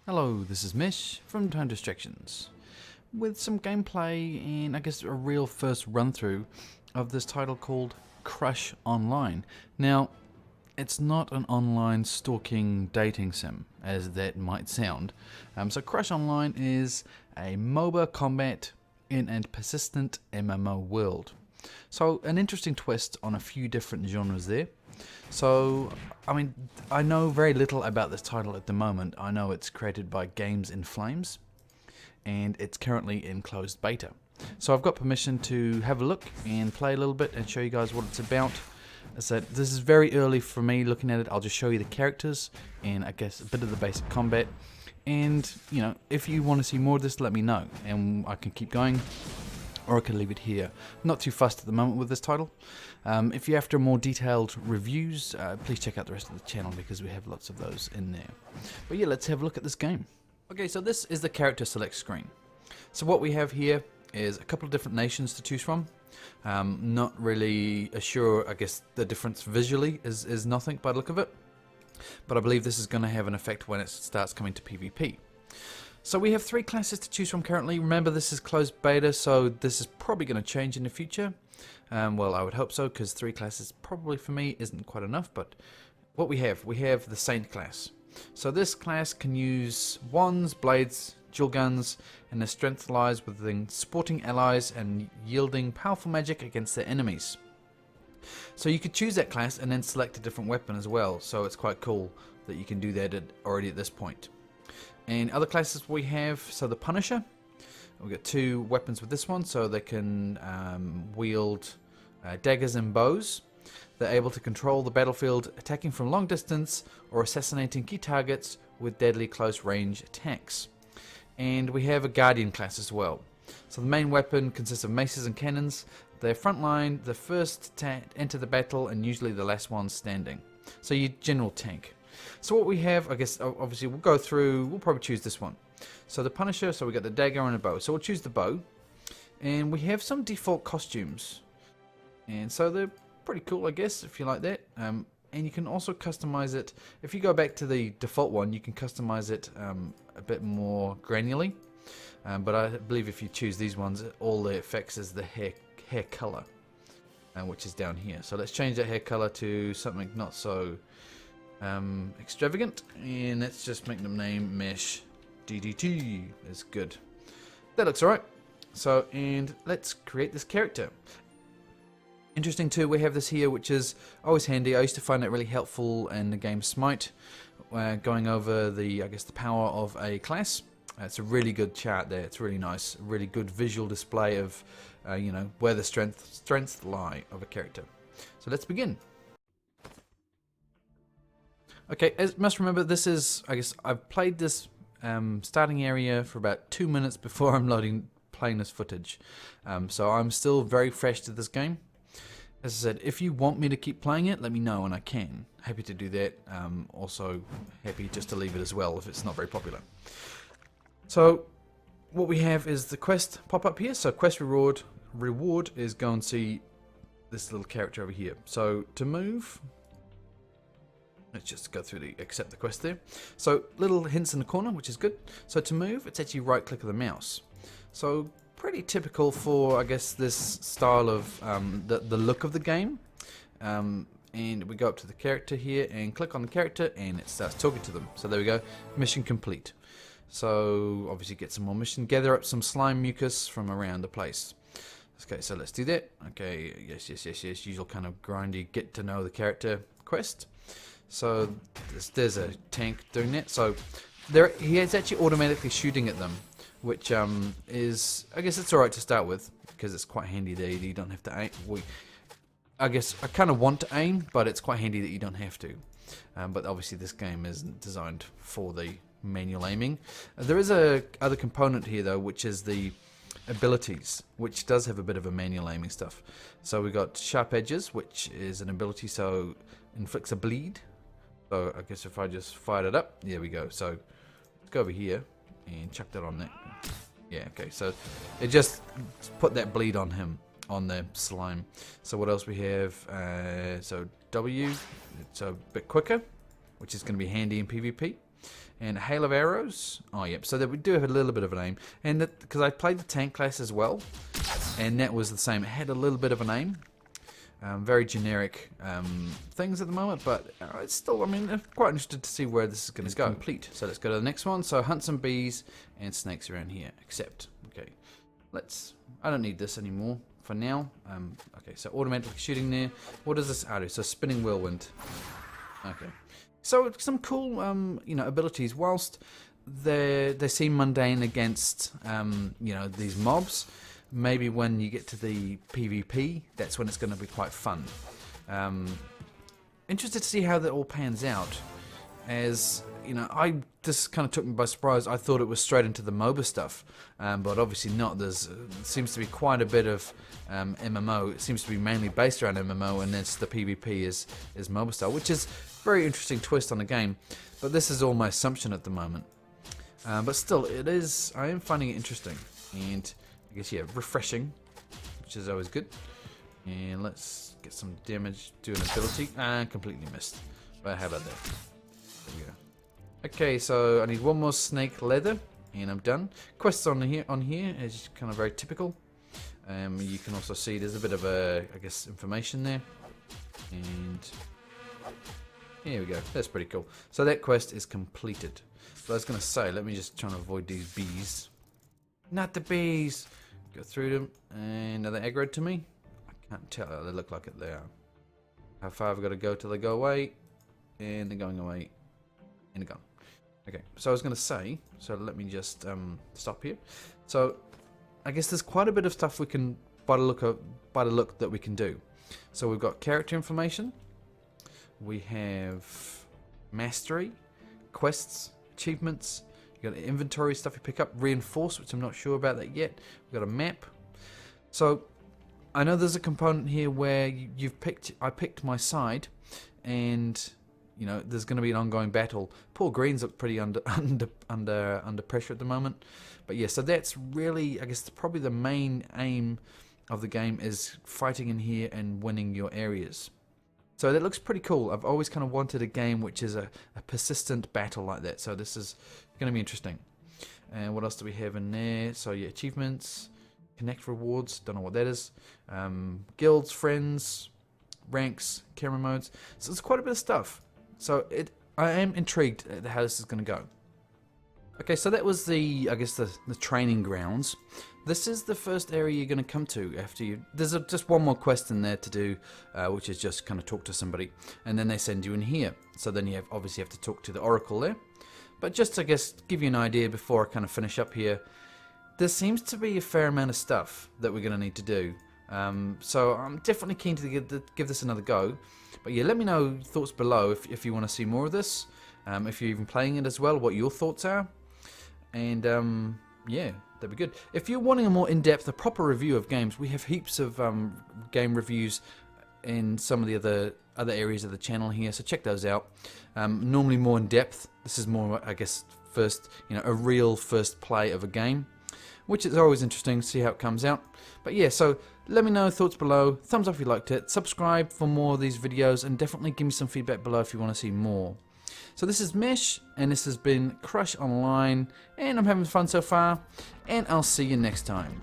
Hello, this is Mish from Time Distractions with some gameplay and I guess a real first run through of this title called Crush Online. Now, it's not an online stalking dating sim as that might sound. So Crush Online is a MOBA Combat in a persistent MMO world. So an interesting twist on a few different genres there. So, I know very little about this title at the moment. I know it's created by Games in Flames, and it's currently in closed beta. So I've got permission to have a look and play a little bit and show you guys what it's about. As I said, this is very early for me looking at it. I'll just show you the characters and I guess a bit of the basic combat. And, if you want to see more of this, let me know, and I can keep going. Or I could leave it here. Not too fussed at the moment with this title. If you're after more detailed reviews, please check out the rest of the channel because we have lots of those in there. But yeah, let's have a look at this game. Okay, so this is the character select screen. So what we have here is a couple of different nations to choose from. Not really sure, I guess the difference visually is nothing by the look of it. But I believe this is going to have an effect when it starts coming to PvP. So we have 3 classes to choose from currently. Remember, this is closed beta, so this is probably going to change in the future. Well, I would hope so, because 3 classes probably for me isn't quite enough. But what we have the Saint class. So this class can use wands, blades, dual guns, and their strength lies within supporting allies and yielding powerful magic against their enemies. So you could choose that class and then select a different weapon as well. So it's quite cool that you can do that already at this point. And other classes we have, so the Punisher, we've got 2 weapons with this one, so they can wield daggers and bows. They're able to control the battlefield, attacking from long distance or assassinating key targets with deadly close range attacks. And we have a Guardian class as well. So the main weapon consists of maces and cannons. They're frontline, the first to enter the battle and usually the last one standing. So your general tank. So what we have, I guess, obviously we'll go through, we'll probably choose this one. So the Punisher, so we got the dagger and a bow. So we'll choose the bow. And we have some default costumes. And so they're pretty cool, I guess, if you like that. And you can also customize it. If you go back to the default one, you can customize it a bit more granularly. But I believe if you choose these ones, all the effects is the hair color, which is down here. So let's change that hair color to something not so extravagant, and let's just make them name Mesh DDT. Is good. That looks alright. So, and let's create this character. Interesting too, we have this here, which is always handy. I used to find it really helpful in the game Smite, going over the, I guess, the power of a class. It's a really good chart there. It's really nice, really good visual display of, where the strengths lie of a character. So let's begin. Okay, as you must remember, this is, I guess, I've played this starting area for about 2 minutes before I'm playing this footage. So I'm still very fresh to this game. As I said, if you want me to keep playing it, let me know and I can. Happy to do that. Also happy just to leave it as well if it's not very popular. So what we have is the quest pop up here. So quest reward is go and see this little character over here. So to move, let's just go through the accept the quest there. So little hints in the corner, which is good. So to move, it's actually right click of the mouse. So pretty typical for, I guess, this style of the look of the game. And we go up to the character here and click on the character and it starts talking to them. So there we go, mission complete. So obviously get some more mission, gather up some slime mucus from around the place. Okay, so let's do that. Okay, yes, usual kind of grindy get to know the character quest. So there's a tank doing that. So he is actually automatically shooting at them, which is, I guess it's alright to start with because it's quite handy there. You don't have to aim. I guess I kind of want to aim, but it's quite handy that you don't have to. But obviously this game isn't designed for the manual aiming. There is a other component here though, which is the abilities, which does have a bit of a manual aiming stuff. So we got sharp edges, which is an ability, so inflicts a bleed. So I guess if I just fired it up, there we go. So let's go over here and chuck that on there. Yeah, okay, so it just put that bleed on him, on the slime. So what else we have? So W, it's a bit quicker, which is going to be handy in PvP. And hail of arrows. Oh, yep. So that we do have a little bit of an aim, and because I played the tank class as well, and that was the same. It had a little bit of an aim. Very generic things at the moment, but it's still, I mean, I'm quite interested to see where this is going to go. Complete. So let's go to the next one. So hunt some bees and snakes around here. Accept. Okay. I don't need this anymore for now. Okay, so automatic shooting there. What does this do? So spinning whirlwind. Okay. So some cool, abilities. Whilst they seem mundane against, these mobs, maybe when you get to the PvP, that's when it's going to be quite fun. Interested to see how that all pans out. As this kind of took me by surprise. I thought it was straight into the MOBA stuff, but obviously not. There's seems to be quite a bit of MMO. It seems to be mainly based around MMO, and then the PvP is MOBA style, which is a very interesting twist on the game. But this is all my assumption at the moment. But still, I am finding it interesting, and I guess, yeah, refreshing, which is always good. And let's get some damage, do an ability, and completely missed. But how about that? There we go. Okay, so I need one more snake leather, and I'm done. Quests on here is kind of very typical. You can also see there's a bit of information there. And here we go. That's pretty cool. So that quest is completed. So I was going to say, let me just try and avoid these bees. Not the bees! Go through them, and are they aggroed to me? I can't tell. They look like it. They are. How far have I got to go till they go away? And they're going away. And they're gone. Okay, so I was going to say, so let me just stop here. So I guess there's quite a bit of stuff we can, by the look that we can do. So we've got character information. We have mastery, quests, achievements. You got inventory stuff you pick up, reinforce, which I'm not sure about that yet. We've got a map. So I know there's a component here where I picked my side, and there's going to be an ongoing battle. Poor Greens look pretty under pressure at the moment. But yeah, so that's really, I guess, probably the main aim of the game is fighting in here and winning your areas. So that looks pretty cool. I've always kind of wanted a game which is a persistent battle like that. So this is going to be interesting. And what else do we have in there? So yeah, achievements, connect rewards, don't know what that is. Guilds, friends, ranks, camera modes. So there's quite a bit of stuff. So I am intrigued at how this is going to go. Okay, so that was the training grounds. This is the first area you're going to come to after you. There's just one more quest in there to do, which is just kind of talk to somebody, and then they send you in here. So then you obviously have to talk to the Oracle there. But just to give you an idea before I kind of finish up here, there seems to be a fair amount of stuff that we're going to need to do. So I'm definitely keen to give this another go. But yeah, let me know thoughts below if you want to see more of this. If you're even playing it as well, what your thoughts are. And yeah, that'd be good. If you're wanting a more in-depth, a proper review of games, we have heaps of game reviews in some of the other areas of the channel here, so check those out. Normally more in depth. This is more, I guess, a real first play of a game, which is always interesting to see how it comes out. But yeah, so let me know thoughts below. Thumbs up if you liked it. Subscribe for more of these videos, and definitely give me some feedback below if you want to see more. So this is Mesh, and this has been Crush Online, and I'm having fun so far, and I'll see you next time.